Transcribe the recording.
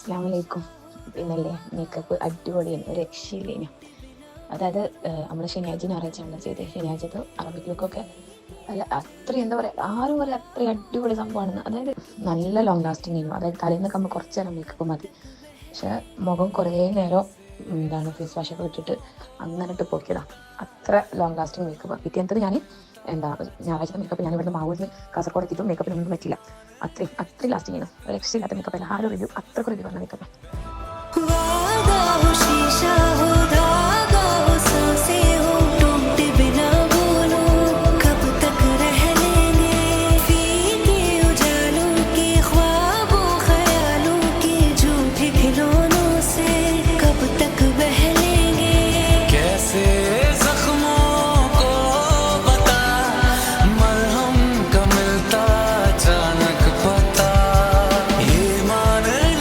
അസ്സലാമലൈക്കും. പിന്നല്ലേ മേക്കപ്പ് അടിപൊളിയാണ്, ഒരു രക്ഷയില്ലേനു. അതായത് നമ്മൾ ശനിയാഴ്ച ഞായറാഴ്ചയാണ് ചെയ്തത്. ശനിയാഴ്ചത്തെ അറബിക് ലുക്കൊക്കെ അല്ല അത്രയും എന്താ പറയുക, ആരും പറയാം അത്രയും അടിപൊളി സംഭവമാണ്. അതായത് നല്ല ലോങ് ലാസ്റ്റിംഗ് ആയിരുന്നു. അതായത് തലേന്നൊക്കെ നമ്മൾ കുറച്ച് നേരം മേക്കപ്പ് മതി, പക്ഷെ മുഖം കുറേ നേരം ഫേസ് വാഷൊക്കെ ഇട്ടിട്ട് അങ്ങനെ ഇട്ട് പൊക്കിയതാണ്. അത്ര ലോങ് ലാസ്റ്റിംഗ് മേക്കപ്പ്. പിറ്റേന്നത്തെ ഞാൻ ഞായറാഴ്ചത്തെ മേക്കപ്പ് ഞാൻ ഇവിടുന്ന് മാവൂരിന് കാസർഗോഡ് എത്തിയിട്ടും മേക്കപ്പിനൊന്നും പറ്റില്ല. അത്രയും ലാസ്റ്റിംഗ് ആണ്. രക്ഷയില്ലാത്ത മേക്കപ്പ്. എല്ലാവരും റിവ്യൂ അത്രയ്ക്ക് റിവ്യൂ പറഞ്ഞ മേക്കപ്പ്.